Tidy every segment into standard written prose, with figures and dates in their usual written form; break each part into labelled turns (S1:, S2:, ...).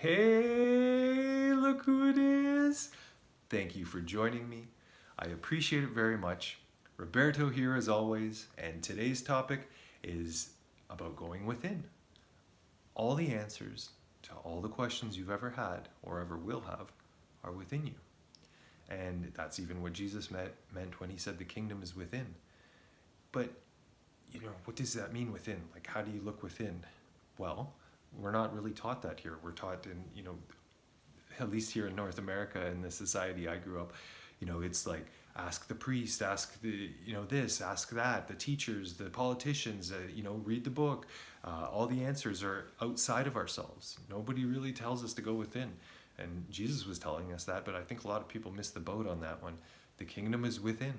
S1: Hey, look who it is. Thank you for joining me. I appreciate it very much. Roberto here as always, and today's topic is about going within. All the answers to all the questions you've ever had or ever will have are within you. And that's even what Jesus meant when he said the kingdom is within. But, what does that mean within? Like, how do you look within? Well, we're not really taught that here. We're taught in, at least here in North America, in the society I grew up, it's like ask the priest, ask the, this, ask that, the teachers, the politicians, read the book. All the answers are outside of ourselves. Nobody really tells us to go within. And Jesus was telling us that, but I think a lot of people miss the boat on that one. The kingdom is within.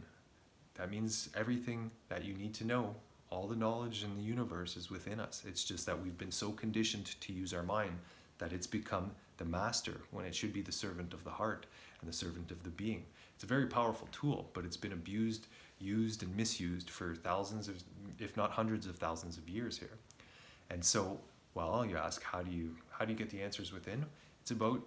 S1: That means everything that you need to know, all the knowledge in the universe is within us. It's just that we've been so conditioned to use our mind that it's become the master when it should be the servant of the heart and the servant of the being. It's a very powerful tool, but it's been abused, used, and misused for thousands of, if not hundreds of thousands of years here. And so, well, you ask, how do you get the answers within? It's about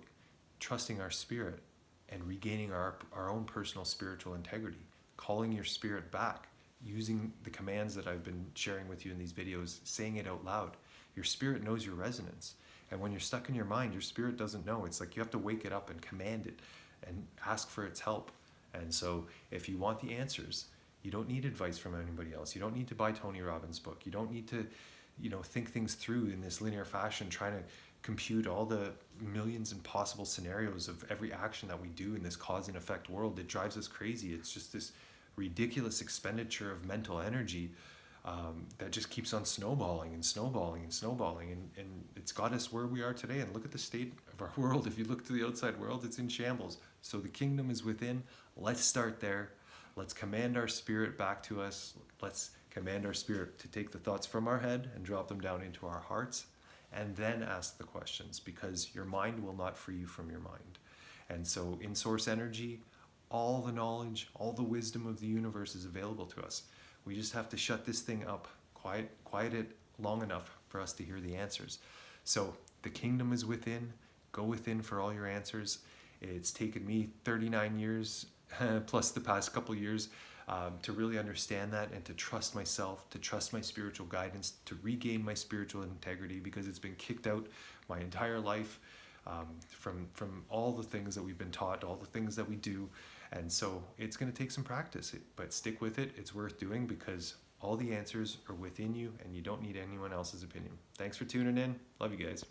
S1: trusting our spirit and regaining our own personal spiritual integrity, calling your spirit back, using the commands that I've been sharing with you in these videos, saying it out loud. Your spirit knows your resonance. And when you're stuck in your mind, your spirit doesn't know. It's like you have to wake it up and command it and ask for its help. And so if you want the answers, you don't need advice from anybody else. You don't need to buy Tony Robbins' book. You don't need to, think things through in this linear fashion, trying to compute all the millions and possible scenarios of every action that we do in this cause and effect world. It drives us crazy. It's just this ridiculous expenditure of mental energy that just keeps on snowballing and snowballing and snowballing, and it's got us where we are today. And look at the state of our world. If you look to the outside world, it's in shambles. So the kingdom is within. Let's start there. Let's command our spirit back to us. Let's command our spirit to take the thoughts from our head and drop them down into our hearts, and then ask the questions, because your mind will not free you from your mind. And so in source energy, all the knowledge, all the wisdom of the universe is available to us. We just have to shut this thing up, quiet it long enough for us to hear the answers. So the kingdom is within. Go within for all your answers. It's taken me 39 years, plus the past couple years, to really understand that and to trust myself, to trust my spiritual guidance, to regain my spiritual integrity, because it's been kicked out my entire life from all the things that we've been taught, all the things that we do. And so it's going to take some practice, but stick with it. It's worth doing, because all the answers are within you and you don't need anyone else's opinion. Thanks for tuning in. Love you guys.